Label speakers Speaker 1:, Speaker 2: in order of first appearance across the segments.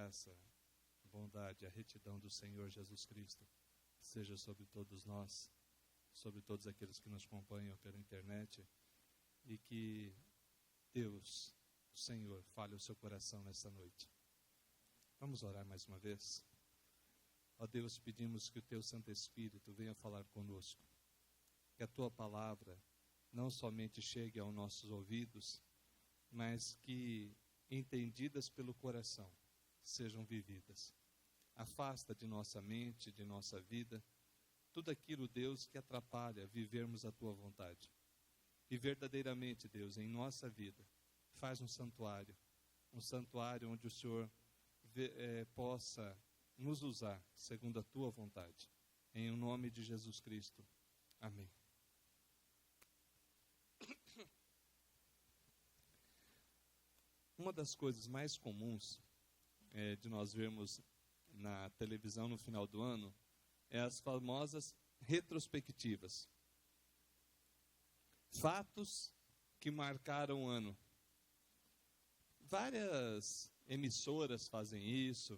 Speaker 1: graça, a bondade, a retidão do Senhor Jesus Cristo seja sobre todos nós, sobre todos aqueles que nos acompanham pela internet, e que Deus, o Senhor, fale o seu coração nessa noite. Vamos orar mais uma vez? Ó Deus, pedimos que o Teu Santo Espírito venha falar conosco, que a Tua palavra não somente chegue aos nossos ouvidos, mas que, entendidas pelo coração, sejam vividas. Afasta de nossa mente, de nossa vida, tudo aquilo, Deus, que atrapalha vivermos a Tua vontade. E verdadeiramente, Deus, em nossa vida, faz um santuário onde o Senhor possa nos usar segundo a Tua vontade. Em o nome de Jesus Cristo. Amém. Uma das coisas mais comuns de nós vermos na televisão no final do ano é as famosas retrospectivas. Fatos que marcaram o ano. Várias emissoras fazem isso.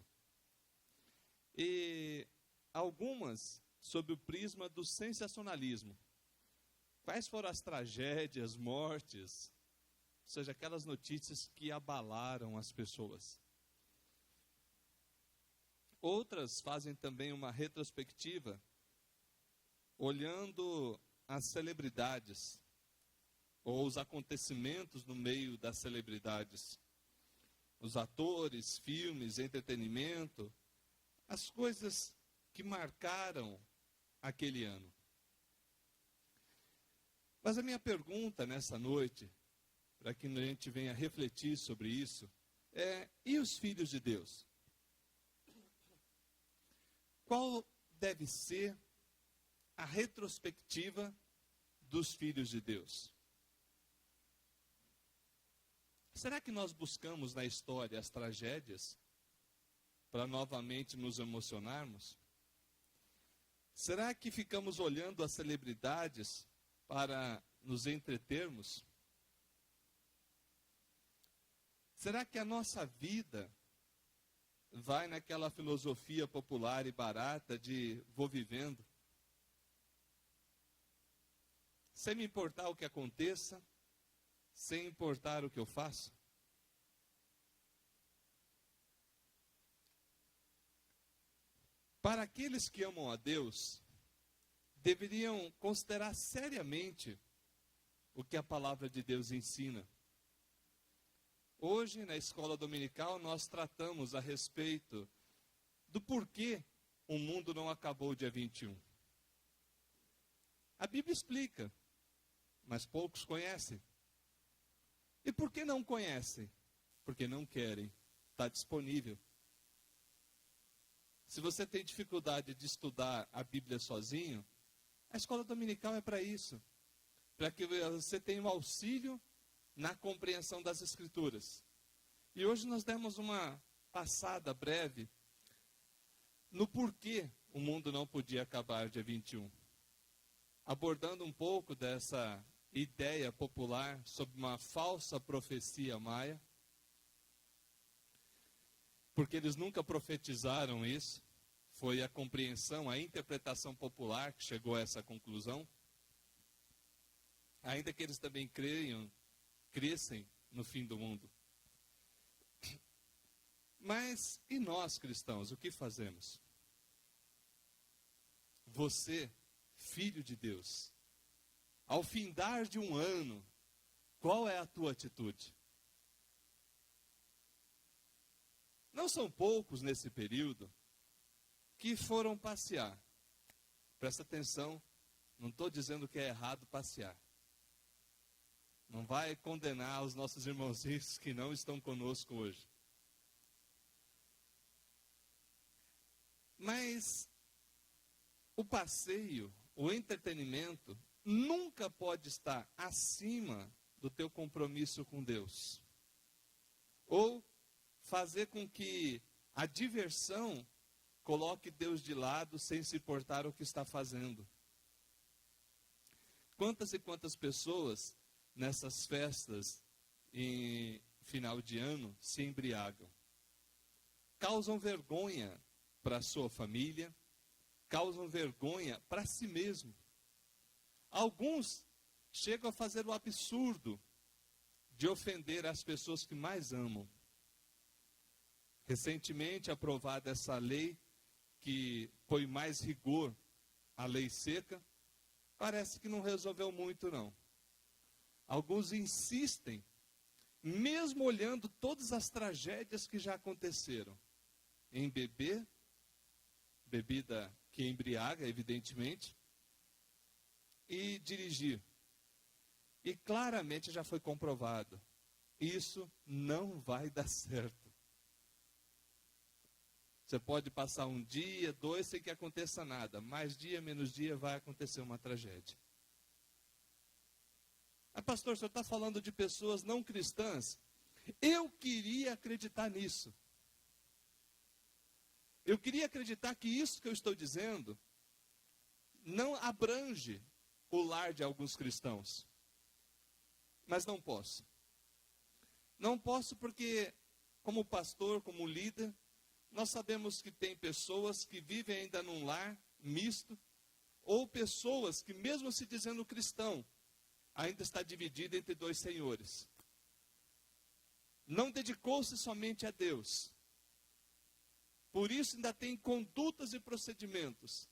Speaker 1: E algumas sob o prisma do sensacionalismo. Quais foram as tragédias, mortes, ou seja, aquelas notícias que abalaram as pessoas. Outras fazem também uma retrospectiva, olhando as celebridades, ou os acontecimentos no meio das celebridades. Os atores, filmes, entretenimento, as coisas que marcaram aquele ano. Mas a minha pergunta nessa noite, para que a gente venha refletir sobre isso, e os filhos de Deus? Qual deve ser a retrospectiva dos filhos de Deus? Será que nós buscamos na história as tragédias para novamente nos emocionarmos? Será que ficamos olhando as celebridades para nos entretermos? Será que a nossa vida vai naquela filosofia popular e barata de vou vivendo? Sem me importar o que aconteça, sem importar o que eu faço? Para aqueles que amam a Deus, deveriam considerar seriamente o que a palavra de Deus ensina. Hoje, na escola dominical, nós tratamos a respeito do porquê o mundo não acabou dia 21. A Bíblia explica, mas poucos conhecem. E por que não conhecem? Porque não querem. Está disponível. Se você tem dificuldade de estudar a Bíblia sozinho, a escola dominical é para isso. Para que você tenha um auxílio na compreensão das Escrituras. E hoje nós demos uma passada breve no porquê o mundo não podia acabar dia 21. Abordando um pouco dessa ideia popular sobre uma falsa profecia maia. Porque eles nunca profetizaram isso. Foi a compreensão, a interpretação popular que chegou a essa conclusão. Ainda que eles também crescem no fim do mundo. Mas, e nós cristãos, o que fazemos? Você, filho de Deus, ao findar de um ano, qual é a tua atitude? Não são poucos nesse período que foram passear. Presta atenção, não estou dizendo que é errado passear. Não vai condenar os nossos irmãozinhos que não estão conosco hoje. Mas o passeio, o entretenimento, nunca pode estar acima do teu compromisso com Deus. Ou fazer com que a diversão coloque Deus de lado sem se importar o que está fazendo. Quantas e quantas pessoas nessas festas em final de ano se embriagam? causam vergonha para a sua família, causam vergonha para si mesmo. Alguns chegam a fazer o absurdo de ofender as pessoas que mais amam. Recentemente aprovada essa lei, que põe mais rigor à lei seca, parece que não resolveu muito, não. Alguns insistem, mesmo olhando todas as tragédias que já aconteceram, em beber, bebida que embriaga, evidentemente, e dirigir. E claramente já foi comprovado, isso não vai dar certo. Você pode passar um dia, 2, sem que aconteça nada. Mais dia, menos dia, vai acontecer uma tragédia. Mas, pastor, o senhor está falando de pessoas não cristãs? Eu queria acreditar nisso. Eu queria acreditar que isso que eu estou dizendo não abrange o lar de alguns cristãos. Mas não posso. Não posso porque, como pastor, como líder, nós sabemos que tem pessoas que vivem ainda num lar misto, ou pessoas que, mesmo se dizendo cristão, ainda está dividida entre 2 senhores. Não dedicou-se somente a Deus. Por isso ainda tem condutas e procedimentos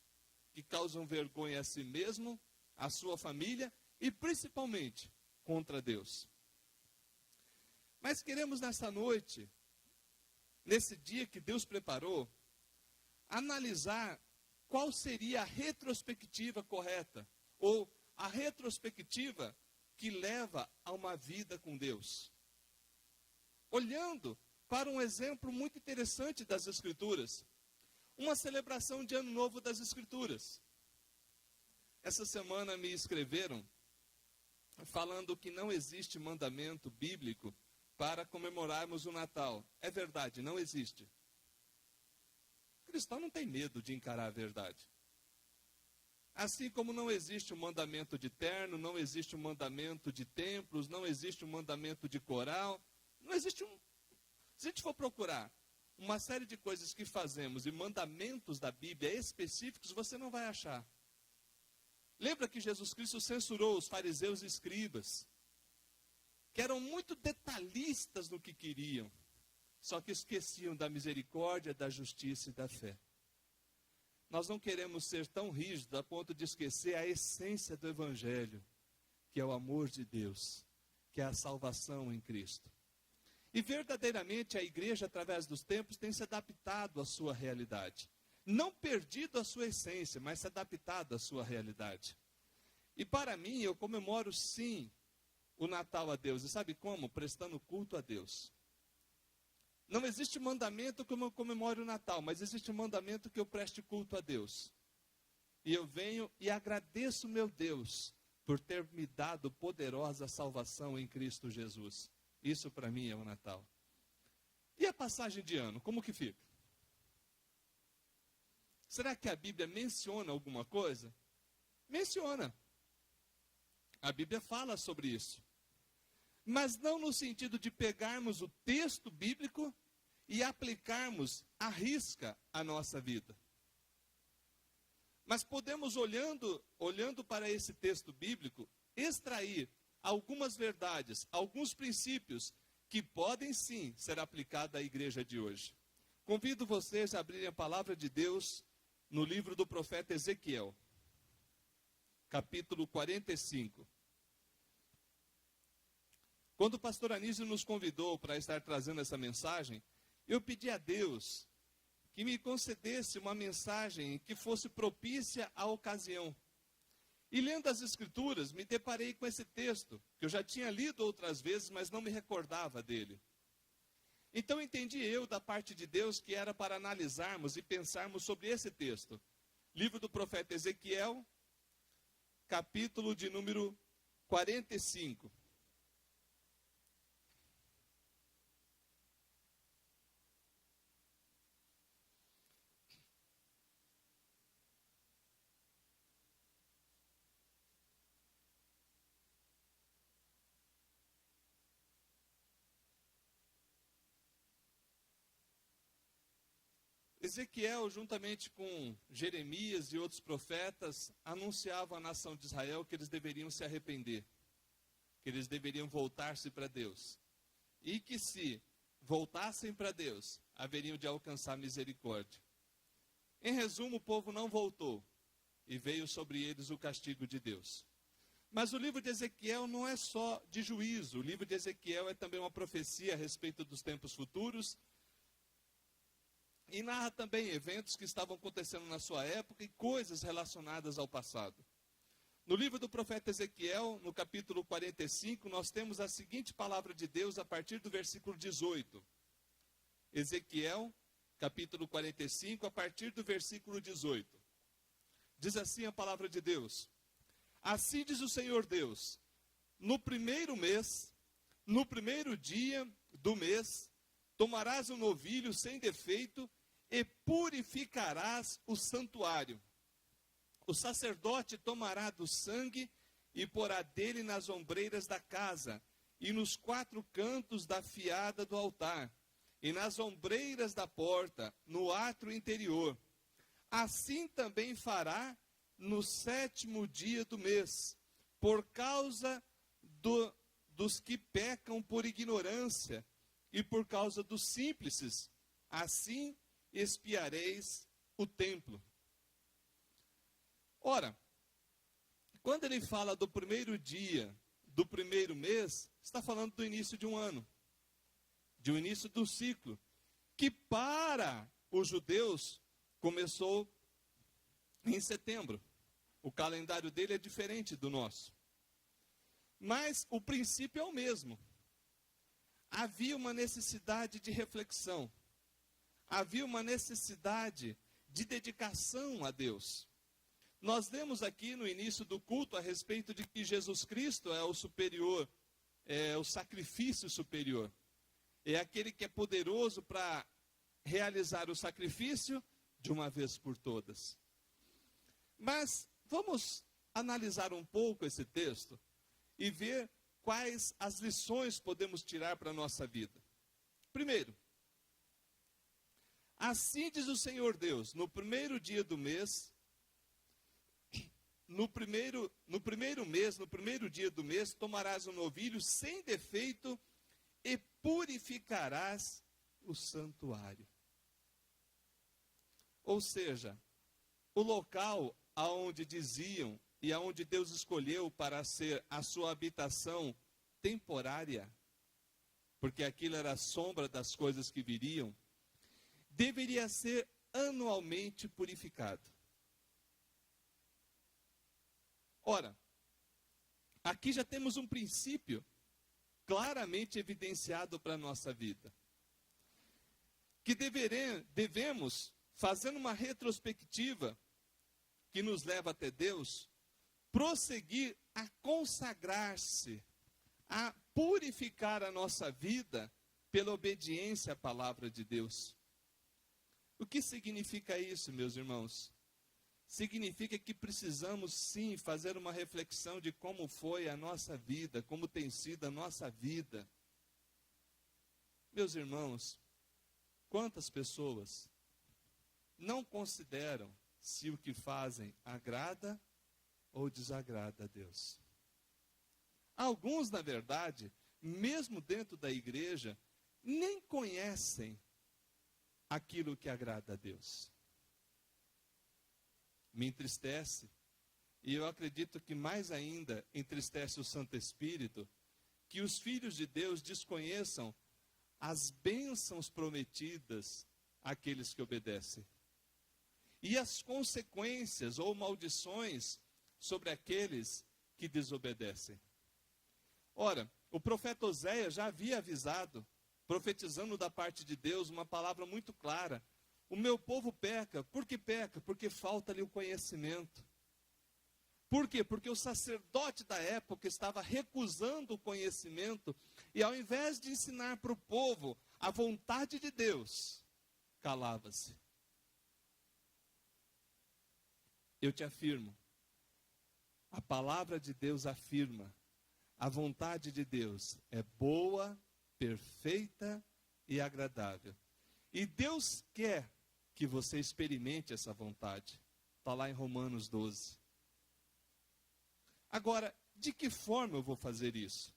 Speaker 1: que causam vergonha a si mesmo, a sua família e principalmente contra Deus. Mas queremos nessa noite, nesse dia que Deus preparou, analisar qual seria a retrospectiva correta, ou a retrospectiva que leva a uma vida com Deus. Olhando para um exemplo muito interessante das Escrituras, uma celebração de Ano Novo das Escrituras. Essa semana me escreveram falando que não existe mandamento bíblico para comemorarmos o Natal. É verdade, não existe. O cristão não tem medo de encarar a verdade. Assim como não existe um mandamento de terno, não existe um mandamento de templos, não existe um mandamento de coral, não existe um... Se a gente for procurar uma série de coisas que fazemos e mandamentos da Bíblia específicos, você não vai achar. Lembra que Jesus Cristo censurou os fariseus e escribas, que eram muito detalhistas no que queriam, só que esqueciam da misericórdia, da justiça e da fé. Nós não queremos ser tão rígidos a ponto de esquecer a essência do Evangelho, que é o amor de Deus, que é a salvação em Cristo. E verdadeiramente a igreja, através dos tempos, tem se adaptado à sua realidade. Não perdido a sua essência, mas se adaptado à sua realidade. E para mim, eu comemoro sim o Natal a Deus. E sabe como? Prestando culto a Deus. Não existe mandamento que eu comemore o Natal, mas existe um mandamento que eu preste culto a Deus. E eu venho e agradeço meu Deus por ter me dado poderosa salvação em Cristo Jesus. Isso para mim é o Natal. E a passagem de ano, como que fica? Será que a Bíblia menciona alguma coisa? Menciona. A Bíblia fala sobre isso. Mas não no sentido de pegarmos o texto bíblico e aplicarmos à risca a nossa vida. Mas podemos, olhando para esse texto bíblico, extrair algumas verdades, alguns princípios que podem sim ser aplicados à igreja de hoje. Convido vocês a abrirem a palavra de Deus no livro do profeta Ezequiel, capítulo 45. Quando o pastor Anísio nos convidou para estar trazendo essa mensagem, eu pedi a Deus que me concedesse uma mensagem que fosse propícia à ocasião. E lendo as Escrituras, me deparei com esse texto, que eu já tinha lido outras vezes, mas não me recordava dele. Então entendi eu, da parte de Deus, que era para analisarmos e pensarmos sobre esse texto. Livro do profeta Ezequiel, capítulo de número 45. Ezequiel, juntamente com Jeremias e outros profetas, anunciavam à nação de Israel que eles deveriam se arrepender, que eles deveriam voltar-se para Deus. E que se voltassem para Deus, haveriam de alcançar misericórdia. Em resumo, o povo não voltou e veio sobre eles o castigo de Deus. Mas o livro de Ezequiel não é só de juízo, o livro de Ezequiel é também uma profecia a respeito dos tempos futuros e narra também eventos que estavam acontecendo na sua época e coisas relacionadas ao passado. No livro do profeta Ezequiel, no capítulo 45, nós temos a seguinte palavra de Deus a partir do versículo 18. Ezequiel, capítulo 45, a partir do versículo 18. Diz assim a palavra de Deus: Assim diz o Senhor Deus, no primeiro mês, no primeiro dia do mês, tomarás um novilho sem defeito e purificarás o santuário. O sacerdote tomará do sangue e porá dele nas ombreiras da casa e nos 4 cantos da fiada do altar e nas ombreiras da porta, no átrio interior. Assim também fará no 7º dia do mês, por causa dos que pecam por ignorância e por causa dos simples. Assim expiareis o templo. Ora, quando ele fala do primeiro dia do primeiro mês, está falando do início de um ano, de um início do ciclo, que para os judeus começou em setembro. O calendário dele é diferente do nosso. Mas o princípio é o mesmo. Havia uma necessidade de reflexão. Havia uma necessidade de dedicação a Deus. Nós lemos aqui no início do culto a respeito de que Jesus Cristo é o superior, é o sacrifício superior. É aquele que é poderoso para realizar o sacrifício de uma vez por todas. Mas vamos analisar um pouco esse texto e ver quais as lições podemos tirar para a nossa vida. Primeiro, assim diz o Senhor Deus, no primeiro dia do mês, no primeiro dia do mês, tomarás um novilho sem defeito e purificarás o santuário. Ou seja, o local aonde diziam e aonde Deus escolheu para ser a sua habitação temporária, porque aquilo era a sombra das coisas que viriam, deveria ser anualmente purificado. Ora, aqui já temos um princípio claramente evidenciado para a nossa vida. Que devemos, fazendo uma retrospectiva que nos leva até Deus, prosseguir a consagrar-se, a purificar a nossa vida pela obediência à palavra de Deus. O que significa isso, meus irmãos? Significa que precisamos sim fazer uma reflexão de como foi a nossa vida, como tem sido a nossa vida. Meus irmãos, quantas pessoas não consideram se o que fazem agrada ou desagrada a Deus? Alguns, na verdade, mesmo dentro da igreja, nem conhecem aquilo que agrada a Deus. Me entristece, e eu acredito que mais ainda entristece o Santo Espírito, que os filhos de Deus desconheçam as bênçãos prometidas àqueles que obedecem. E as consequências ou maldições sobre aqueles que desobedecem. Ora, o profeta Oséias já havia avisado, profetizando da parte de Deus, uma palavra muito clara. O meu povo peca. Por que peca? Porque falta-lhe o conhecimento. Por quê? Porque o sacerdote da época estava recusando o conhecimento e ao invés de ensinar para o povo a vontade de Deus, calava-se. Eu te afirmo, a palavra de Deus afirma, a vontade de Deus é boa, perfeita e agradável. E Deus quer que você experimente essa vontade. Está lá em Romanos 12. Agora, de que forma eu vou fazer isso?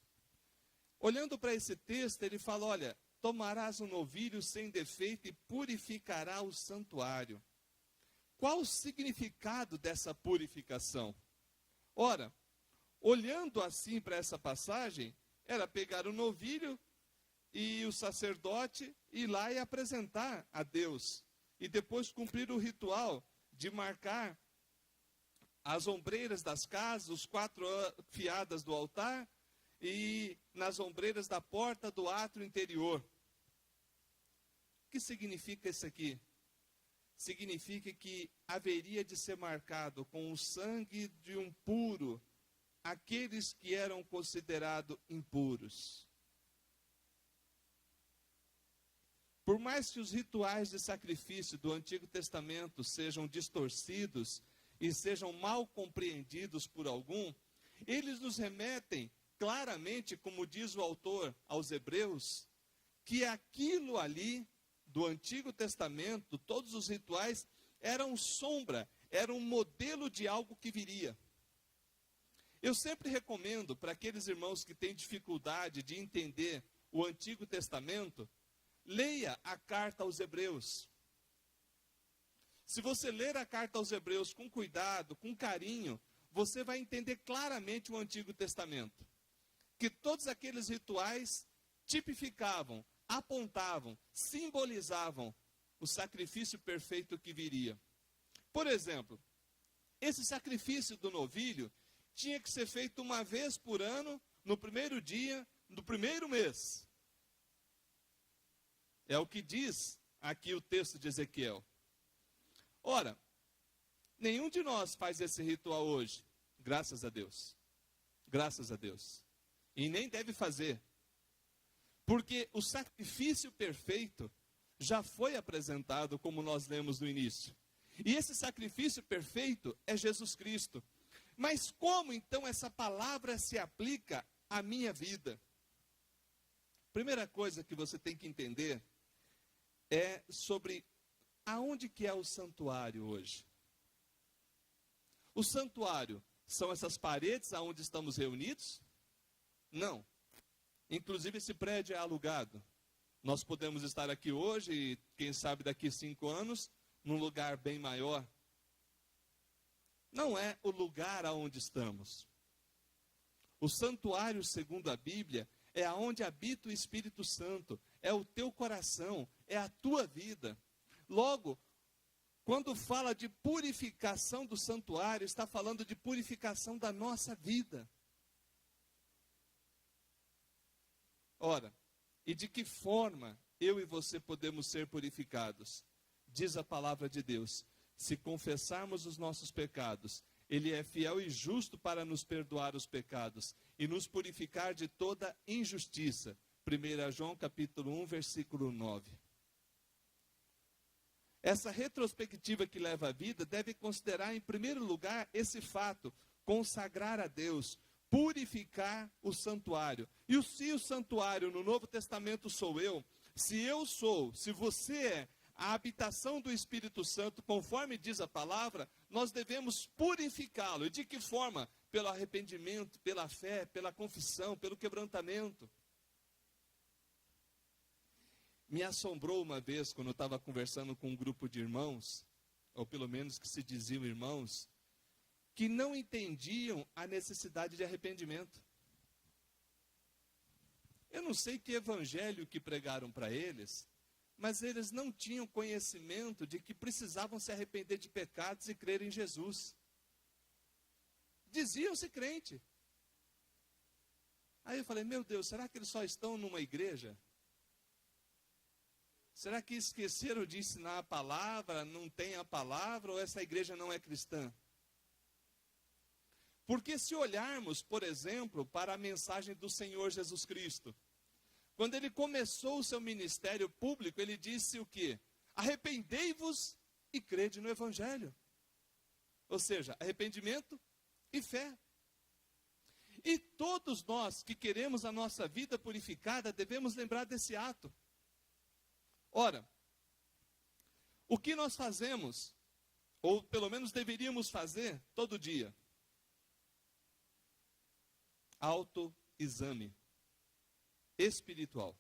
Speaker 1: Olhando para esse texto, ele fala, olha, tomarás um novilho sem defeito e purificará o santuário. Qual o significado dessa purificação? Ora, olhando assim para essa passagem, era pegar o novilho e o sacerdote ir lá e apresentar a Deus. E depois cumprir o ritual de marcar as ombreiras das casas, os 4 fiadas do altar e nas ombreiras da porta do átrio interior. O que significa isso aqui? Significa que haveria de ser marcado com o sangue de um puro aqueles que eram considerados impuros. Por mais que os rituais de sacrifício do Antigo Testamento sejam distorcidos e sejam mal compreendidos por algum, eles nos remetem claramente, como diz o autor aos Hebreus, que aquilo ali do Antigo Testamento, todos os rituais, eram sombra, eram um modelo de algo que viria. Eu sempre recomendo para aqueles irmãos que têm dificuldade de entender o Antigo Testamento, leia a carta aos Hebreus. Se você ler a carta aos Hebreus com cuidado, com carinho, você vai entender claramente o Antigo Testamento. Que todos aqueles rituais tipificavam, apontavam, simbolizavam o sacrifício perfeito que viria. Por exemplo, esse sacrifício do novilho tinha que ser feito uma vez por ano, no primeiro dia, do primeiro mês. É o que diz aqui o texto de Ezequiel. Ora, nenhum de nós faz esse ritual hoje, graças a Deus. Graças a Deus. E nem deve fazer. Porque o sacrifício perfeito já foi apresentado, como nós lemos no início. E esse sacrifício perfeito é Jesus Cristo. Mas como então essa palavra se aplica à minha vida? Primeira coisa que você tem que entender é sobre aonde que é o santuário hoje. O santuário são essas paredes aonde estamos reunidos? Não. Inclusive esse prédio é alugado. Nós podemos estar aqui hoje e quem sabe daqui 5 anos num lugar bem maior. Não é o lugar aonde estamos. O santuário, segundo a Bíblia, é aonde habita o Espírito Santo, é o teu coração, é a tua vida. Logo, quando fala de purificação do santuário, está falando de purificação da nossa vida. Ora, e de que forma eu e você podemos ser purificados? Diz a palavra de Deus, se confessarmos os nossos pecados, Ele é fiel e justo para nos perdoar os pecados e nos purificar de toda injustiça. 1 João capítulo 1, versículo 9. Essa retrospectiva que leva a vida deve considerar em primeiro lugar esse fato, consagrar a Deus, purificar o santuário. E se o santuário no Novo Testamento sou eu, se você é a habitação do Espírito Santo, conforme diz a palavra, nós devemos purificá-lo. E de que forma? Pelo arrependimento, pela fé, pela confissão, pelo quebrantamento. Me assombrou uma vez, quando eu estava conversando com um grupo de irmãos, ou pelo menos que se diziam irmãos, que não entendiam a necessidade de arrependimento. Eu não sei que evangelho que pregaram para eles, mas eles não tinham conhecimento de que precisavam se arrepender de pecados e crer em Jesus. Diziam-se crente. Aí eu falei, meu Deus, será que eles só estão numa igreja? Será que esqueceram de ensinar a palavra, não tem a palavra, ou essa igreja não é cristã? Porque se olharmos, por exemplo, para a mensagem do Senhor Jesus Cristo, quando ele começou o seu ministério público, ele disse o quê? Arrependei-vos e crede no Evangelho. Ou seja, arrependimento e fé. E todos nós que queremos a nossa vida purificada, devemos lembrar desse ato. Ora, O que nós fazemos, ou pelo menos deveríamos fazer todo dia? Autoexame espiritual.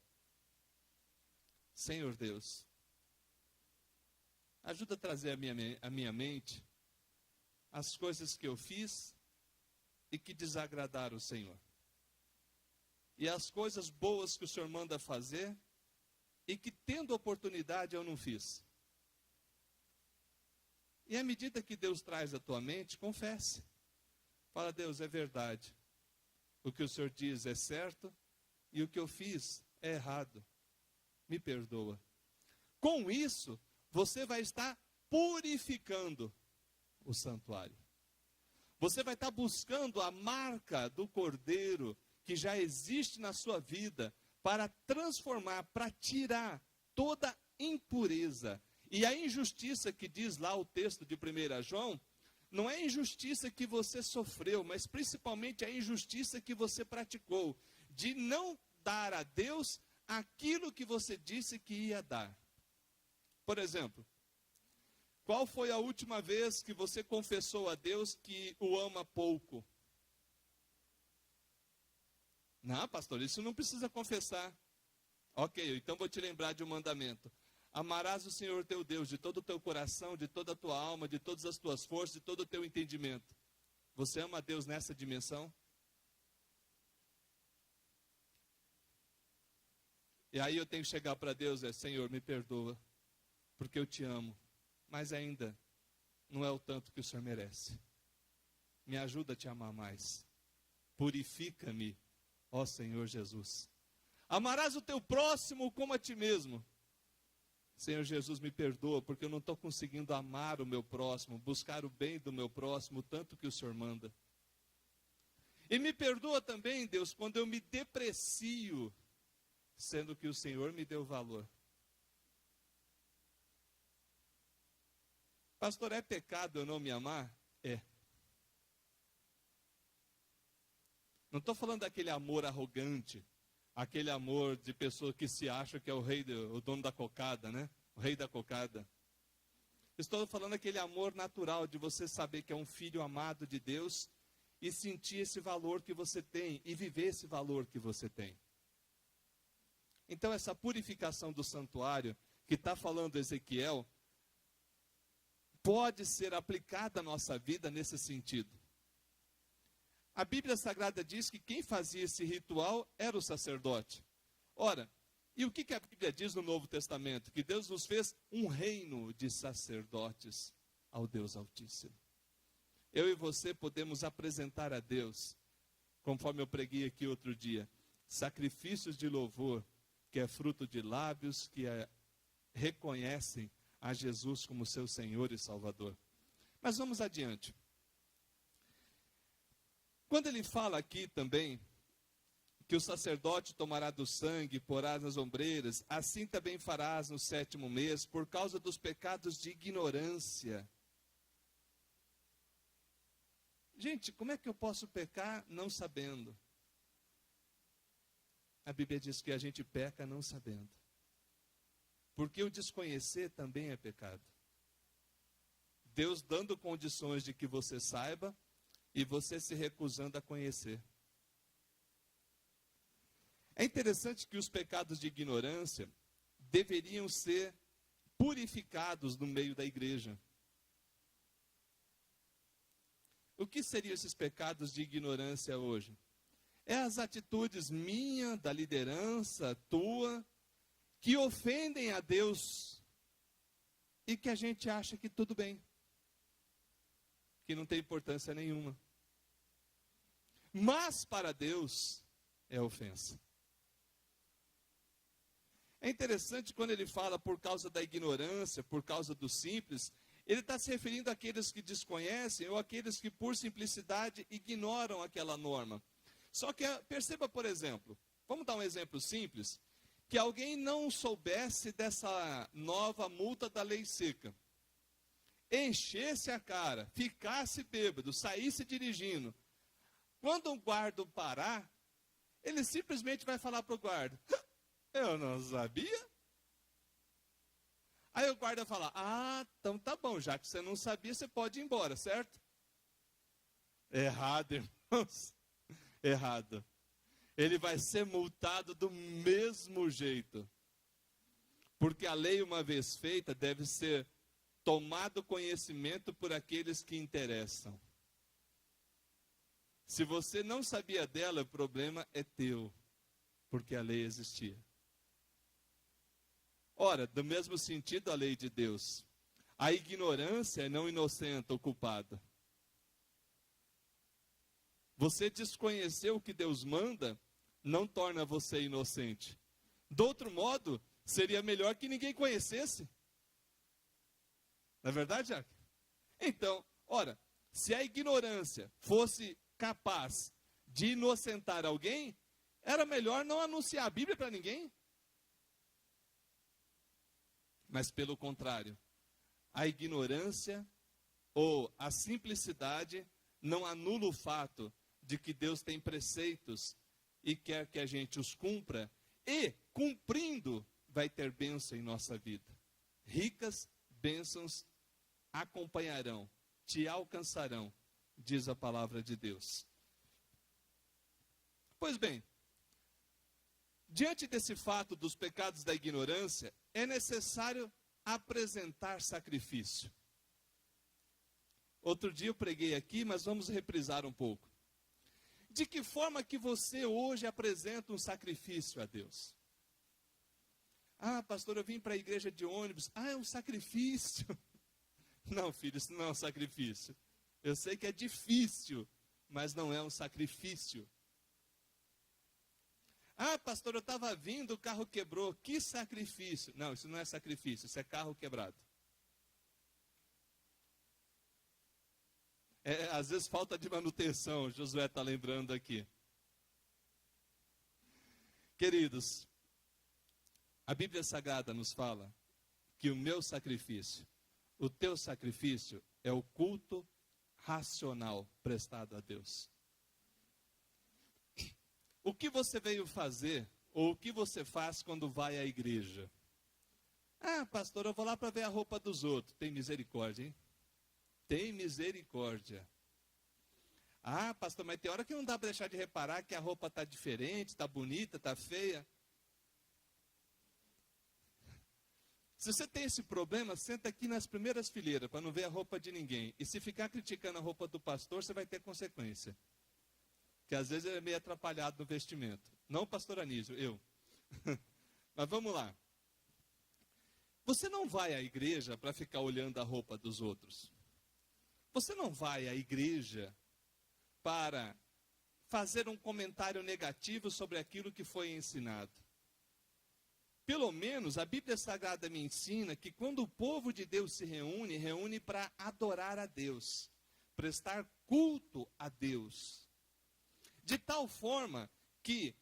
Speaker 1: Senhor Deus, ajuda a trazer à minha mente as coisas que eu fiz e que desagradaram o Senhor. E as coisas boas que o Senhor manda fazer e que, tendo oportunidade, eu não fiz. E à medida que Deus traz à tua mente, confesse. Fala: Deus, é verdade. O que o Senhor diz é certo e o que eu fiz é errado. Me perdoa. Com isso, você vai estar purificando o santuário. Você vai estar buscando a marca do Cordeiro que já existe na sua vida para transformar, para tirar toda impureza. E a injustiça que diz lá o texto de 1 João, não é a injustiça que você sofreu, mas principalmente a injustiça que você praticou, de não dar a Deus aquilo que você disse que ia dar. Por exemplo, qual foi a última vez que você confessou a Deus que o ama pouco? Não, pastor, isso não precisa confessar. Ok, então vou te lembrar de um mandamento. Amarás o Senhor teu Deus de todo o teu coração, de toda a tua alma, de todas as tuas forças, de todo o teu entendimento. Você ama a Deus nessa dimensão? E aí eu tenho que chegar para Deus, Senhor, me perdoa, porque eu te amo, mas ainda não é o tanto que o Senhor merece. Me ajuda a te amar mais. Purifica-me, ó Senhor Jesus. Amarás o teu próximo como a ti mesmo. Senhor Jesus, me perdoa, porque eu não estou conseguindo amar o meu próximo, buscar o bem do meu próximo, tanto que o Senhor manda. E me perdoa também, Deus, quando eu me deprecio, sendo que o Senhor me deu valor. Pastor, é pecado eu não me amar? É. Não estou falando daquele amor arrogante, aquele amor de pessoa que se acha que é o dono da cocada, né? O rei da cocada. Estou falando daquele amor natural de você saber que é um filho amado de Deus e sentir esse valor que você tem e viver esse valor que você tem. Então essa purificação do santuário que está falando Ezequiel pode ser aplicada à nossa vida nesse sentido. A Bíblia Sagrada diz que quem fazia esse ritual era o sacerdote. Ora, e o que a Bíblia diz no Novo Testamento? Que Deus nos fez um reino de sacerdotes ao Deus Altíssimo. Eu e você podemos apresentar a Deus, conforme eu preguei aqui outro dia, sacrifícios de louvor, que é fruto de lábios que reconhecem a Jesus como seu Senhor e Salvador. Mas vamos adiante. Quando ele fala aqui também que o sacerdote tomará do sangue e porás nas ombreiras, assim também farás no 7º mês, por causa dos pecados de ignorância. Gente, como é que eu posso pecar não sabendo? A Bíblia diz que a gente peca não sabendo. Porque o desconhecer também é pecado. Deus dando condições de que você saiba, e você se recusando a conhecer. É interessante que os pecados de ignorância deveriam ser purificados no meio da igreja. O que seriam esses pecados de ignorância hoje? É as atitudes minha, da liderança, tua, que ofendem a Deus e que a gente acha que tudo bem, que não tem importância nenhuma. Mas para Deus é ofensa. É interessante quando ele fala por causa da ignorância, por causa do simples, ele está se referindo àqueles que desconhecem ou àqueles que por simplicidade ignoram aquela norma. Só que perceba, por exemplo, vamos dar um exemplo simples, que alguém não soubesse dessa nova multa da lei seca, enchesse a cara, ficasse bêbado, saísse dirigindo. Quando o guarda parar, ele simplesmente vai falar para o guarda: eu não sabia. Aí o guarda fala, então tá bom, já que você não sabia, você pode ir embora, certo? Errado, irmãos. Errado. Ele vai ser multado do mesmo jeito. Porque a lei, uma vez feita, deve ser tomado conhecimento por aqueles que interessam. Se você não sabia dela, o problema é teu, porque a lei existia. Ora, do mesmo sentido a lei de Deus. A ignorância não inocenta o culpado. Você desconhecer o que Deus manda, não torna você inocente. Do outro modo, seria melhor que ninguém conhecesse. Não é verdade, Jack? Então, ora, se a ignorância fosse capaz de inocentar alguém, era melhor não anunciar a Bíblia para ninguém. Mas pelo contrário, a ignorância ou a simplicidade não anula o fato de que Deus tem preceitos e quer que a gente os cumpra, e cumprindo vai ter bênção em nossa vida. Ricas bênçãos acompanharão, te alcançarão, diz a palavra de Deus. Pois bem, diante desse fato dos pecados da ignorância, é necessário apresentar sacrifício. Outro dia eu preguei aqui, mas vamos reprisar um pouco. De que forma que você hoje apresenta um sacrifício a Deus? Pastor, eu vim para a igreja de ônibus. É um sacrifício. Não, filho, isso não é um sacrifício. Eu sei que é difícil, mas não é um sacrifício. Pastor, eu estava vindo, o carro quebrou. Que sacrifício. Não, isso não é sacrifício, isso é carro quebrado. Às vezes falta de manutenção, Josué está lembrando aqui. Queridos, a Bíblia Sagrada nos fala que o meu sacrifício, o teu sacrifício é o culto racional prestado a Deus. O que você veio fazer, ou o que você faz quando vai à igreja? Pastor, eu vou lá para ver a roupa dos outros. Tem misericórdia, hein? Tem misericórdia. Pastor, mas tem hora que não dá para deixar de reparar que a roupa está diferente, está bonita, está feia. Se você tem esse problema, senta aqui nas primeiras fileiras para não ver a roupa de ninguém. E se ficar criticando a roupa do pastor, você vai ter consequência. Que às vezes ele é meio atrapalhado no vestimento. Não o pastor Anísio, eu. Mas vamos lá. Você não vai à igreja para ficar olhando a roupa dos outros. Você não vai à igreja para fazer um comentário negativo sobre aquilo que foi ensinado. Pelo menos a Bíblia Sagrada me ensina que quando o povo de Deus se reúne, reúne para adorar a Deus, prestar culto a Deus. De tal forma que,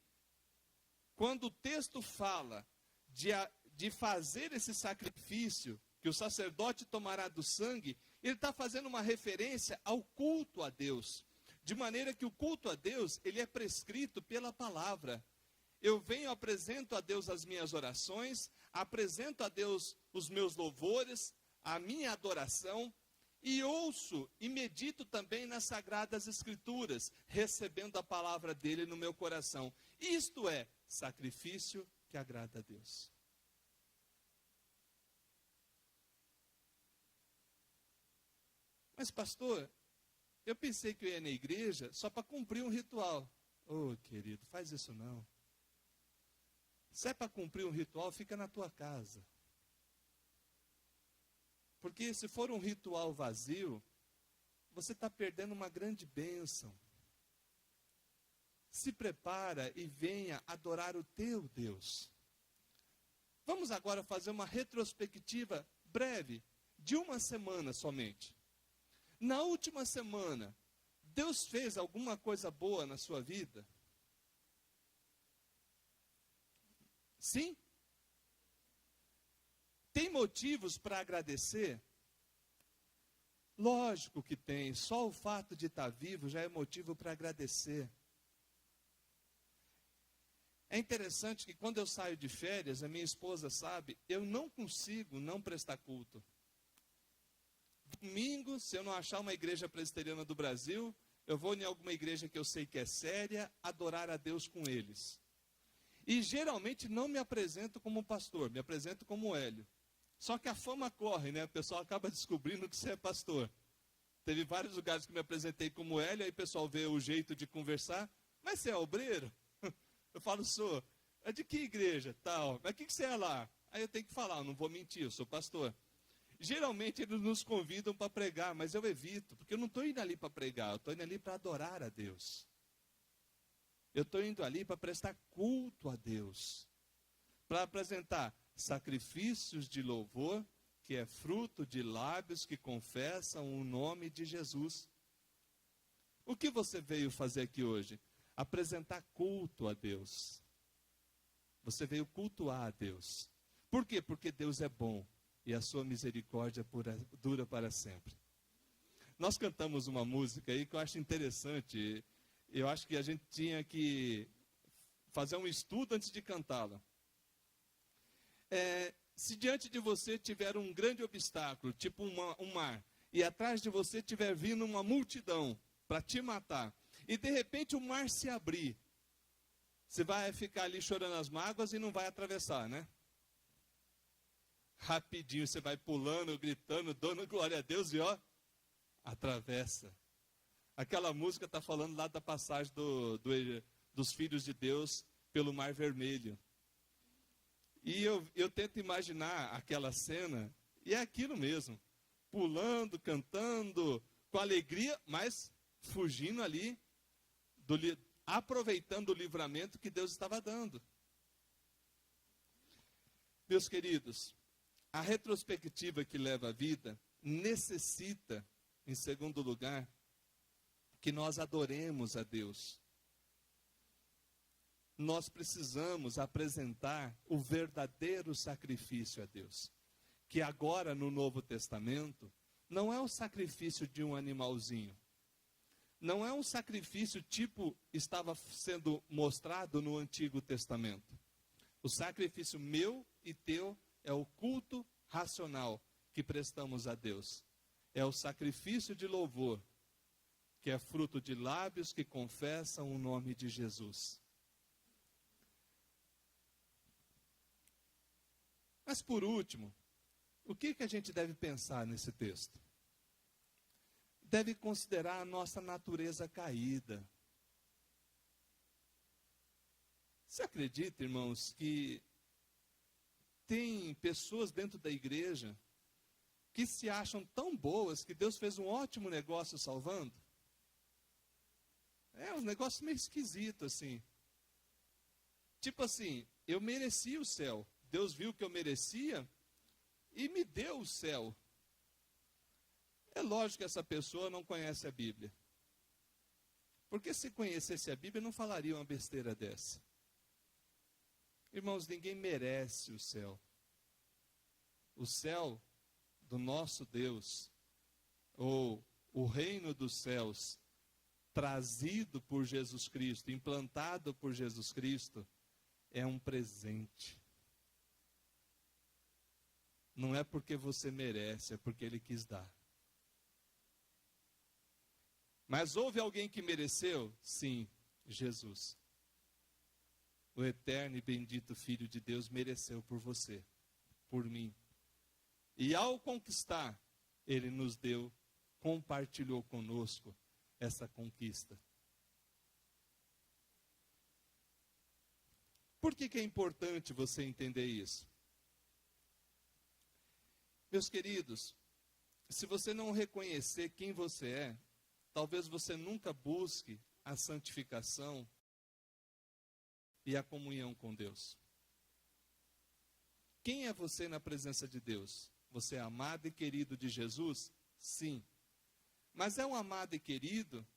Speaker 1: quando o texto fala de fazer esse sacrifício, que o sacerdote tomará do sangue, ele está fazendo uma referência ao culto a Deus. De maneira que o culto a Deus, ele é prescrito pela palavra. Eu venho, apresento a Deus as minhas orações, apresento a Deus os meus louvores, a minha adoração, e ouço e medito também nas Sagradas Escrituras, recebendo a palavra dele no meu coração. Isto é sacrifício que agrada a Deus. Mas pastor, eu pensei que eu ia na igreja só para cumprir um ritual. Querido, faz isso não. Se é para cumprir um ritual, fica na tua casa. Porque se for um ritual vazio, você está perdendo uma grande bênção. Se prepara e venha adorar o teu Deus. Vamos agora fazer uma retrospectiva breve, de uma semana somente. Na última semana, Deus fez alguma coisa boa na sua vida? Sim? Tem motivos para agradecer? Lógico que tem. Só o fato de estar vivo já é motivo para agradecer. É interessante que quando eu saio de férias, a minha esposa sabe, eu não consigo não prestar culto. Domingo, se eu não achar uma igreja presbiteriana do Brasil, eu vou em alguma igreja que eu sei que é séria, adorar a Deus com eles. E geralmente não me apresento como pastor, me apresento como Hélio. Só que a fama corre, né? O pessoal acaba descobrindo que você é pastor. Teve vários lugares que me apresentei como Hélio, aí o pessoal vê o jeito de conversar. Mas você é obreiro? Eu falo, sou. É de que igreja? Tal. Mas o que você é lá? Aí eu tenho que falar, eu não vou mentir, eu sou pastor. Geralmente eles nos convidam para pregar, mas eu evito, porque eu não estou indo ali para pregar, eu estou indo ali para adorar a Deus. Eu estou indo ali para prestar culto a Deus. Para apresentar sacrifícios de louvor, que é fruto de lábios que confessam o nome de Jesus. O que você veio fazer aqui hoje? Apresentar culto a Deus. Você veio cultuar a Deus. Por quê? Porque Deus é bom e a sua misericórdia dura para sempre. Nós cantamos uma música aí que eu acho interessante. Eu acho que a gente tinha que fazer um estudo antes de cantá-la. Se diante de você tiver um grande obstáculo, tipo um mar, e atrás de você tiver vindo uma multidão para te matar, e de repente o mar se abrir, você vai ficar ali chorando as mágoas e não vai atravessar, né? Rapidinho você vai pulando, gritando, dando glória a Deus e ó, atravessa. Aquela música está falando lá da passagem dos filhos de Deus pelo Mar Vermelho. E eu tento imaginar aquela cena, e é aquilo mesmo. Pulando, cantando, com alegria, mas fugindo ali, aproveitando o livramento que Deus estava dando. Meus queridos, a retrospectiva que leva a vida necessita, em segundo lugar, que nós adoremos a Deus. Nós precisamos apresentar o verdadeiro sacrifício a Deus. Que agora no Novo Testamento, não é o sacrifício de um animalzinho. Não é um sacrifício tipo estava sendo mostrado no Antigo Testamento. O sacrifício meu e teu é o culto racional que prestamos a Deus. É o sacrifício de louvor, que é fruto de lábios que confessam o nome de Jesus. Mas por último, o que a gente deve pensar nesse texto? Deve considerar a nossa natureza caída. Você acredita, irmãos, que tem pessoas dentro da igreja que se acham tão boas que Deus fez um ótimo negócio salvando? É um negócio meio esquisito assim. Tipo assim, eu merecia o céu. Deus viu que eu merecia e me deu o céu. É lógico que essa pessoa não conhece a Bíblia. Porque se conhecesse a Bíblia, não falaria uma besteira dessa. Irmãos, ninguém merece o céu. O céu do nosso Deus, ou o reino dos céus, trazido por Jesus Cristo, implantado por Jesus Cristo, é um presente. Não é porque você merece, é porque Ele quis dar. Mas houve alguém que mereceu? Sim, Jesus. O eterno e bendito Filho de Deus mereceu por você, por mim. E ao conquistar, Ele nos deu, compartilhou conosco essa conquista. Por que é importante você entender isso? Meus queridos, se você não reconhecer quem você é, talvez você nunca busque a santificação e a comunhão com Deus. Quem é você na presença de Deus? Você é amado e querido de Jesus? Sim. Mas é um amado e querido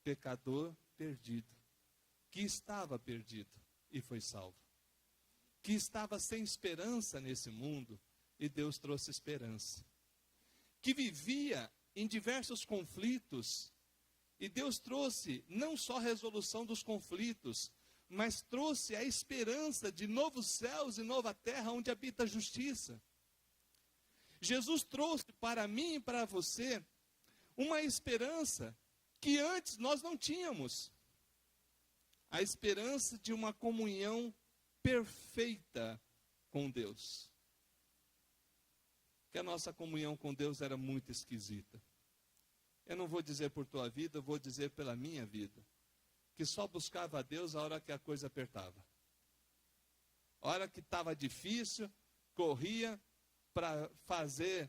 Speaker 1: pecador perdido, que estava perdido e foi salvo. Que estava sem esperança nesse mundo e Deus trouxe esperança. Que vivia em diversos conflitos e Deus trouxe não só a resolução dos conflitos, mas trouxe a esperança de novos céus e nova terra onde habita a justiça. Jesus trouxe para mim e para você uma esperança que antes nós não tínhamos. A esperança de uma comunhão perfeita com Deus. Que a nossa comunhão com Deus era muito esquisita. Eu não vou dizer por tua vida, eu vou dizer pela minha vida. Que só buscava a Deus a hora que a coisa apertava. A hora que estava difícil, corria para fazer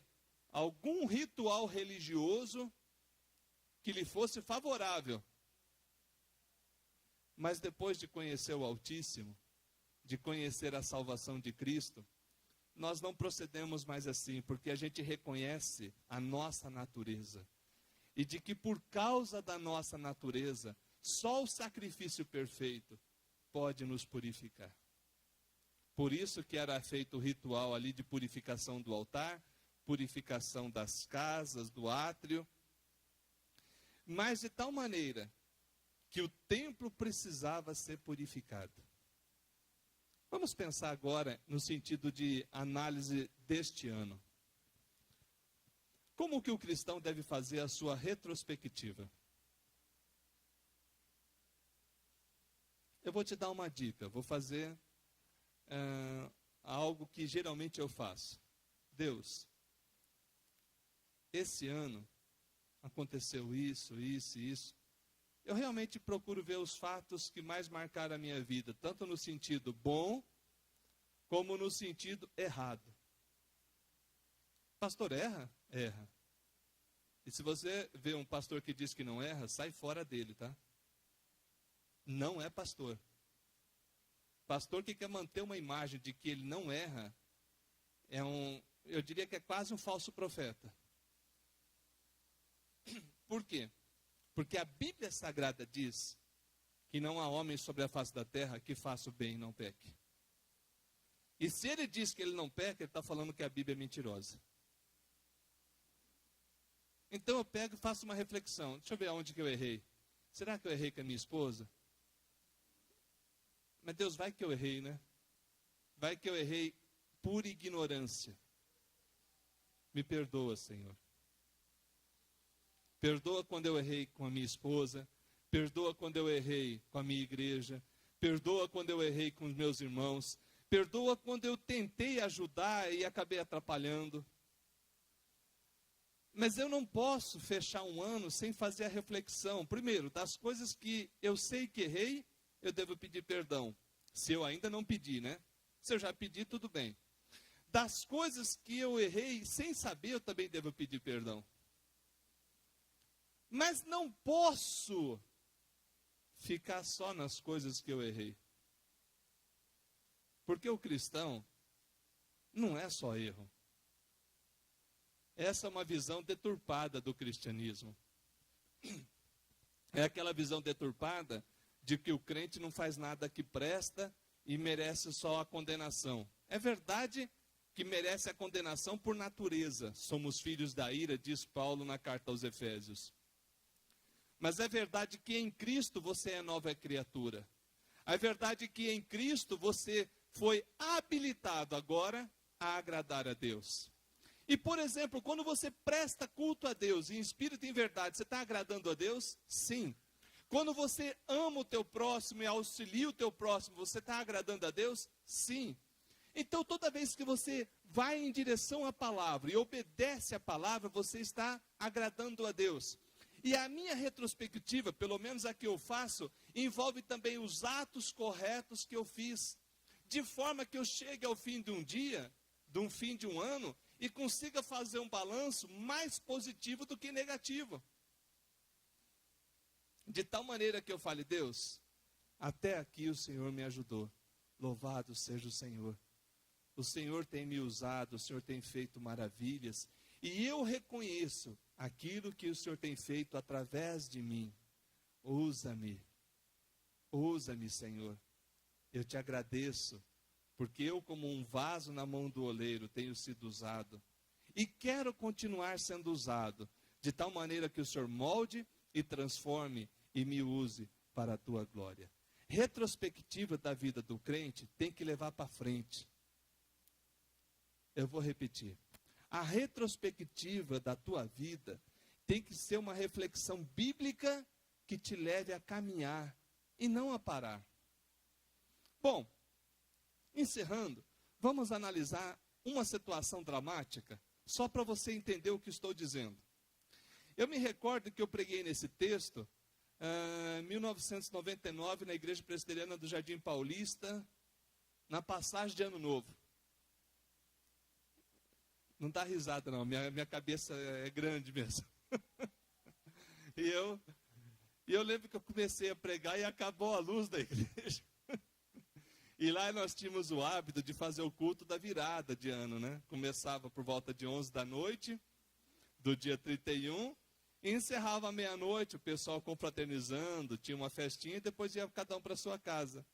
Speaker 1: algum ritual religioso que lhe fosse favorável. Mas depois de conhecer o Altíssimo, de conhecer a salvação de Cristo, nós não procedemos mais assim, porque a gente reconhece a nossa natureza. E de que por causa da nossa natureza, só o sacrifício perfeito pode nos purificar. Por isso que era feito o ritual ali de purificação do altar, purificação das casas, do átrio. Mas de tal maneira que o templo precisava ser purificado. Vamos pensar agora no sentido de análise deste ano. Como que o cristão deve fazer a sua retrospectiva? Eu vou te dar uma dica, vou fazer algo que geralmente eu faço. Deus, esse ano aconteceu isso, isso e isso. Eu realmente procuro ver os fatos que mais marcaram a minha vida, tanto no sentido bom, como no sentido errado. Pastor erra? Erra. E se você vê um pastor que diz que não erra, sai fora dele, tá? Não é pastor. Pastor que quer manter uma imagem de que ele não erra, eu diria que é quase um falso profeta. Por quê? Porque a Bíblia Sagrada diz que não há homem sobre a face da terra que faça o bem e não peque. E se ele diz que ele não peca, ele está falando que a Bíblia é mentirosa. Então eu pego e faço uma reflexão. Deixa eu ver aonde que eu errei. Será que eu errei com a minha esposa? Mas Deus, vai que eu errei, né? Vai que eu errei por ignorância. Me perdoa, Senhor. Perdoa quando eu errei com a minha esposa. Perdoa quando eu errei com a minha igreja. Perdoa quando eu errei com os meus irmãos. Perdoa quando eu tentei ajudar e acabei atrapalhando. Mas eu não posso fechar um ano sem fazer a reflexão. Primeiro, das coisas que eu sei que errei, eu devo pedir perdão. Se eu ainda não pedi, né? Se eu já pedi, tudo bem. Das coisas que eu errei sem saber, eu também devo pedir perdão. Mas não posso ficar só nas coisas que eu errei. Porque o cristão não é só erro. Essa é uma visão deturpada do cristianismo. É aquela visão deturpada de que o crente não faz nada que presta e merece só a condenação. É verdade que merece a condenação por natureza. Somos filhos da ira, diz Paulo na carta aos Efésios. Mas é verdade que em Cristo você é nova criatura. É verdade que em Cristo você foi habilitado agora a agradar a Deus. E, por exemplo, quando você presta culto a Deus em espírito e em verdade, você está agradando a Deus? Sim. Quando você ama o teu próximo e auxilia o teu próximo, você está agradando a Deus? Sim. Então, toda vez que você vai em direção à palavra e obedece à palavra, você está agradando a Deus. E a minha retrospectiva, pelo menos a que eu faço, envolve também os atos corretos que eu fiz. De forma que eu chegue ao fim de um dia, de fim de um ano, e consiga fazer um balanço mais positivo do que negativo. De tal maneira que eu fale, Deus, até aqui o Senhor me ajudou. Louvado seja o Senhor. O Senhor tem me usado, o Senhor tem feito maravilhas. E eu reconheço aquilo que o Senhor tem feito através de mim. Usa-me. Usa-me, Senhor. Eu te agradeço, porque eu, como um vaso na mão do oleiro, tenho sido usado. E quero continuar sendo usado, de tal maneira que o Senhor molde e transforme e me use para a tua glória. Retrospectiva da vida do crente tem que levar para frente. Eu vou repetir. A retrospectiva da tua vida tem que ser uma reflexão bíblica que te leve a caminhar e não a parar. Bom, encerrando, vamos analisar uma situação dramática, só para você entender o que estou dizendo. Eu me recordo que eu preguei nesse texto, em 1999, na Igreja Presbiteriana do Jardim Paulista, na passagem de Ano Novo. Não dá risada não, minha cabeça é grande mesmo. E eu lembro que eu comecei a pregar e acabou a luz da igreja. E lá nós tínhamos o hábito de fazer o culto da virada de ano, né? Começava por volta de 11 da noite, do dia 31, e encerrava à meia-noite, o pessoal confraternizando, tinha uma festinha, e depois ia cada um para sua casa.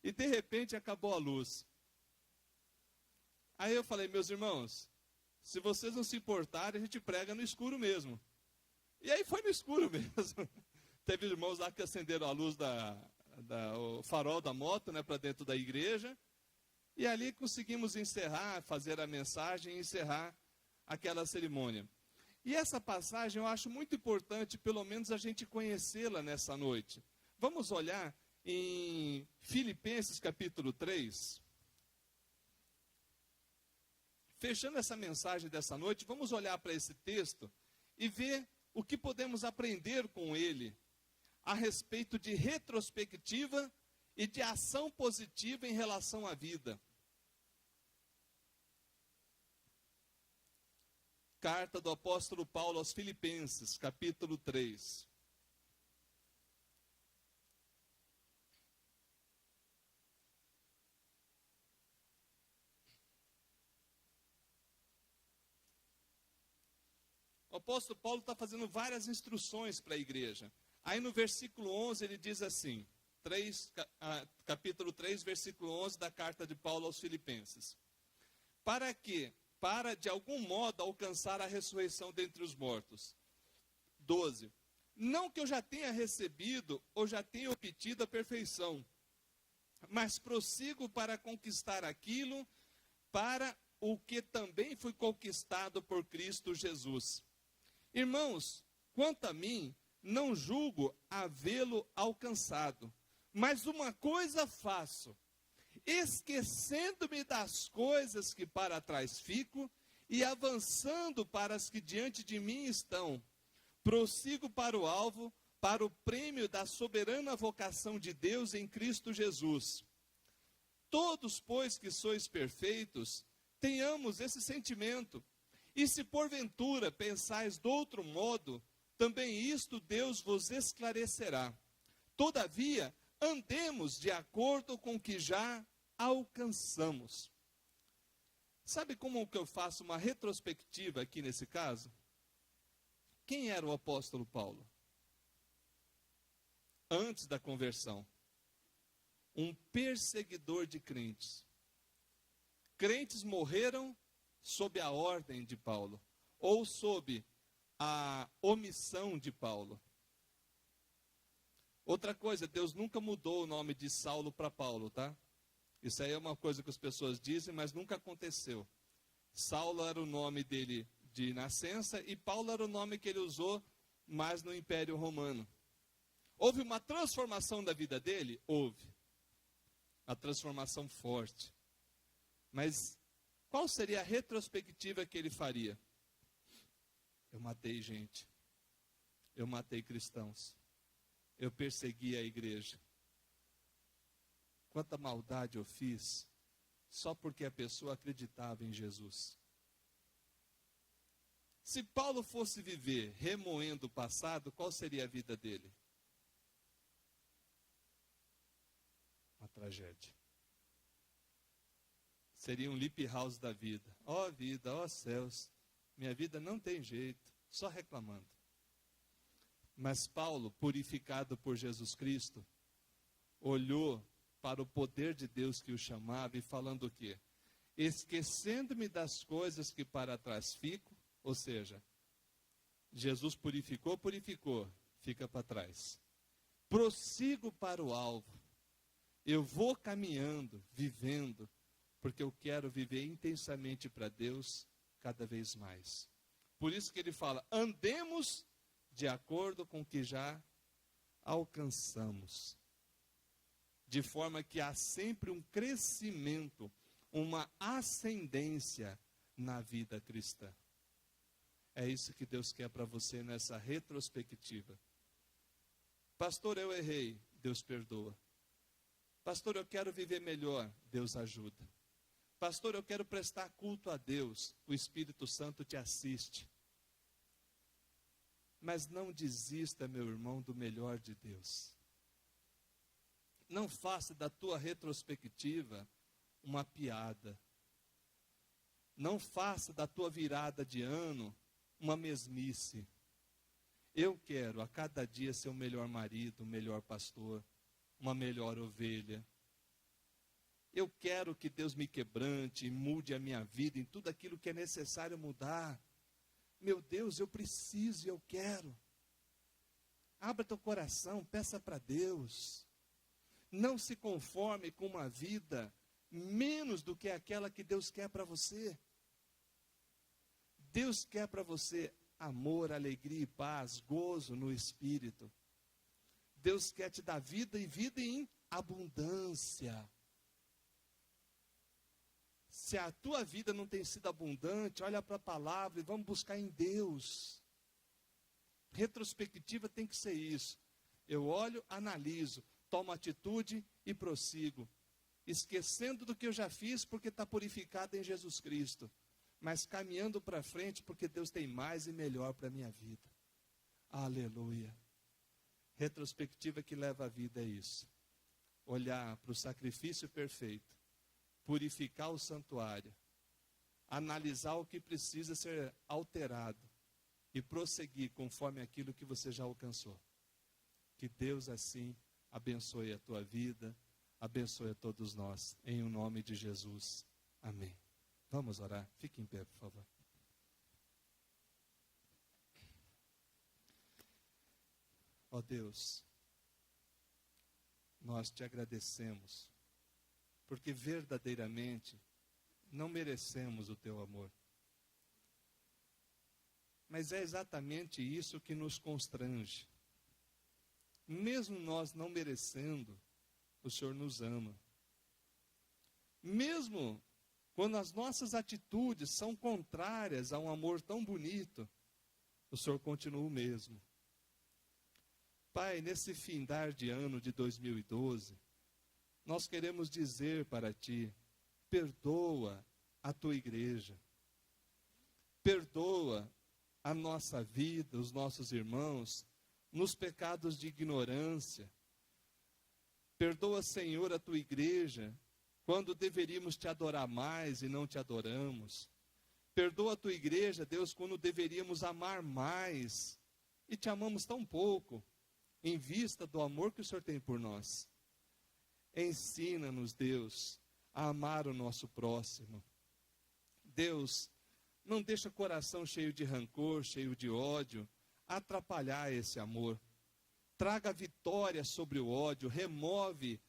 Speaker 1: E de repente acabou a luz. Aí eu falei, meus irmãos, se vocês não se importarem, a gente prega no escuro mesmo. E aí foi no escuro mesmo. Teve irmãos lá que acenderam a luz o farol da moto, né, para dentro da igreja. E ali conseguimos encerrar, fazer a mensagem e encerrar aquela cerimônia. E essa passagem eu acho muito importante, pelo menos a gente conhecê-la nessa noite. Vamos olhar em Filipenses capítulo 3. Fechando essa mensagem dessa noite, vamos olhar para esse texto e ver o que podemos aprender com ele a respeito de retrospectiva e de ação positiva em relação à vida. Carta do apóstolo Paulo aos Filipenses, capítulo 3. O apóstolo Paulo está fazendo várias instruções para a igreja. Aí no versículo 11 ele diz assim, capítulo 3, versículo 11 da carta de Paulo aos Filipenses. Para de algum modo alcançar a ressurreição dentre os mortos. 12. Não que eu já tenha recebido ou já tenha obtido a perfeição, mas prossigo para conquistar aquilo para o que também fui conquistado por Cristo Jesus. Irmãos, quanto a mim, não julgo havê-lo alcançado, mas uma coisa faço, esquecendo-me das coisas que para trás fico e avançando para as que diante de mim estão, prossigo para o alvo, para o prêmio da soberana vocação de Deus em Cristo Jesus. Todos, pois, que sois perfeitos, tenhamos esse sentimento. E se porventura pensais de outro modo, também isto Deus vos esclarecerá. Todavia, andemos de acordo com o que já alcançamos. Sabe como que eu faço uma retrospectiva aqui nesse caso? Quem era o apóstolo Paulo? Antes da conversão. Um perseguidor de crentes. Crentes morreram sob a ordem de Paulo, ou sob a omissão de Paulo. Outra coisa, Deus nunca mudou o nome de Saulo para Paulo, tá? Isso aí é uma coisa que as pessoas dizem, mas nunca aconteceu. Saulo era o nome dele de nascença e Paulo era o nome que ele usou mais no Império Romano. Houve uma transformação da vida dele? Houve. Uma transformação forte. Mas qual seria a retrospectiva que ele faria? Eu matei gente. Eu matei cristãos. Eu persegui a igreja. Quanta maldade eu fiz só porque a pessoa acreditava em Jesus. Se Paulo fosse viver remoendo o passado, qual seria a vida dele? Uma tragédia. Seria um lip house da vida. Ó vida, ó céus, minha vida não tem jeito, só reclamando. Mas Paulo, purificado por Jesus Cristo, olhou para o poder de Deus que o chamava e falando o quê? Esquecendo-me das coisas que para trás fico, ou seja, Jesus purificou, fica para trás. Prossigo para o alvo. Eu vou caminhando, vivendo, porque eu quero viver intensamente para Deus cada vez mais. Por isso que ele fala, andemos de acordo com o que já alcançamos. De forma que há sempre um crescimento, uma ascendência na vida cristã. É isso que Deus quer para você nessa retrospectiva. Pastor, eu errei, Deus perdoa. Pastor, eu quero viver melhor, Deus ajuda. Pastor, eu quero prestar culto a Deus, o Espírito Santo te assiste. Mas não desista, meu irmão, do melhor de Deus. Não faça da tua retrospectiva uma piada. Não faça da tua virada de ano uma mesmice. Eu quero a cada dia ser o melhor marido, o melhor pastor, uma melhor ovelha. Eu quero que Deus me quebrante e mude a minha vida em tudo aquilo que é necessário mudar. Meu Deus, eu preciso e eu quero. Abra teu coração, peça para Deus. Não se conforme com uma vida menos do que aquela que Deus quer para você. Deus quer para você amor, alegria e paz, gozo no Espírito. Deus quer te dar vida e vida em abundância. Se a tua vida não tem sido abundante, olha para a palavra e vamos buscar em Deus. Retrospectiva tem que ser isso. Eu olho, analiso, tomo atitude e prossigo. Esquecendo do que eu já fiz, porque está purificado em Jesus Cristo. Mas caminhando para frente, porque Deus tem mais e melhor para a minha vida. Aleluia. Retrospectiva que leva a vida é isso. Olhar para o sacrifício perfeito. Purificar o santuário. Analisar o que precisa ser alterado. E prosseguir conforme aquilo que você já alcançou. Que Deus assim abençoe a tua vida. Abençoe a todos nós. Em o nome de Jesus. Amém. Vamos orar. Fique em pé, por favor. Ó Deus, nós te agradecemos, porque verdadeiramente não merecemos o teu amor. Mas é exatamente isso que nos constrange. Mesmo nós não merecendo, o Senhor nos ama. Mesmo quando as nossas atitudes são contrárias a um amor tão bonito, o Senhor continua o mesmo. Pai, nesse findar de ano de 2012, nós queremos dizer para Ti, perdoa a Tua igreja, perdoa a nossa vida, os nossos irmãos, nos pecados de ignorância. Perdoa, Senhor, a Tua igreja, quando deveríamos Te adorar mais e não Te adoramos. Perdoa a Tua igreja, Deus, quando deveríamos amar mais e Te amamos tão pouco, em vista do amor que o Senhor tem por nós. Ensina-nos, Deus, a amar o nosso próximo. Deus, não deixa o coração cheio de rancor, cheio de ódio, atrapalhar esse amor. Traga vitória sobre o ódio, remove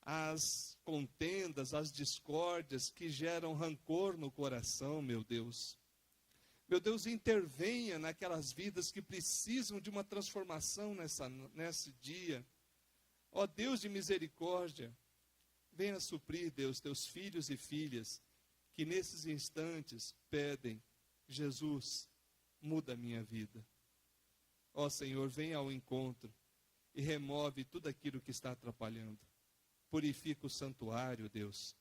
Speaker 1: as contendas, as discórdias que geram rancor no coração, meu Deus. Meu Deus, intervenha naquelas vidas que precisam de uma transformação nesse dia. Ó Deus de misericórdia, venha suprir, Deus, teus filhos e filhas, que nesses instantes pedem, Jesus, muda a minha vida. Ó Senhor, venha ao encontro e remove tudo aquilo que está atrapalhando. Purifica o santuário, Deus,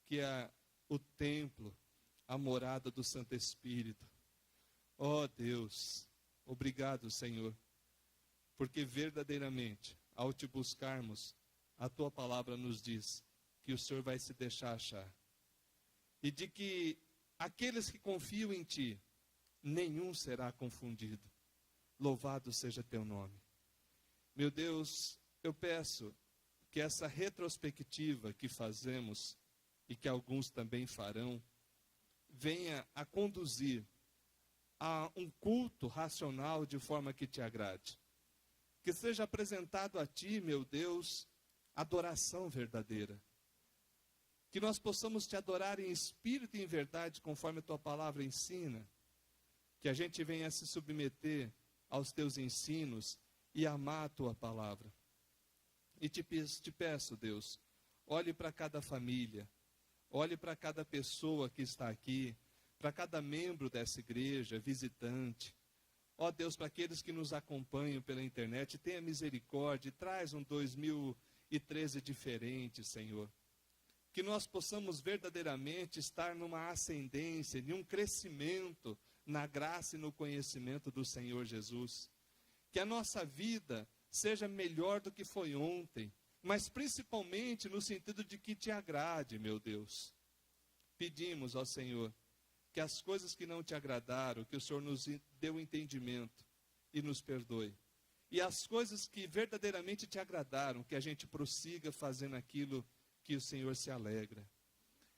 Speaker 1: que é o templo, a morada do Santo Espírito. Ó Deus, obrigado, Senhor, porque verdadeiramente, ao te buscarmos, a tua palavra nos diz que o Senhor vai se deixar achar. E de que aqueles que confiam em ti, nenhum será confundido. Louvado seja teu nome. Meu Deus, eu peço que essa retrospectiva que fazemos, e que alguns também farão, venha a conduzir a um culto racional de forma que te agrade. Que seja apresentado a ti, meu Deus, adoração verdadeira. Que nós possamos te adorar em espírito e em verdade, conforme a tua palavra ensina. Que a gente venha se submeter aos teus ensinos e amar a tua palavra. E te peço, Deus, olhe para cada família, olhe para cada pessoa que está aqui, para cada membro dessa igreja, visitante. Ó Deus, para aqueles que nos acompanham pela internet, tenha misericórdia e traz um 2013 diferente, Senhor. Que nós possamos verdadeiramente estar numa ascendência, em um crescimento na graça e no conhecimento do Senhor Jesus. Que a nossa vida seja melhor do que foi ontem, mas principalmente no sentido de que te agrade, meu Deus. Pedimos ao Senhor que as coisas que não te agradaram, que o Senhor nos dê o entendimento e nos perdoe. E as coisas que verdadeiramente te agradaram, que a gente prossiga fazendo aquilo que o Senhor se alegra.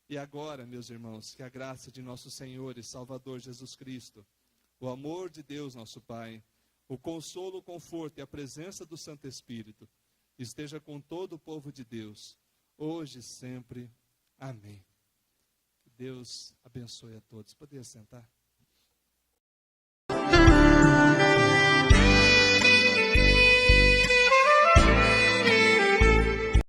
Speaker 1: E agora, meus irmãos, que a graça de nosso Senhor e Salvador Jesus Cristo, o amor de Deus nosso Pai, o consolo, o conforto e a presença do Santo Espírito esteja com todo o povo de Deus, hoje e sempre. Amém. Que Deus abençoe a todos. Poderia sentar?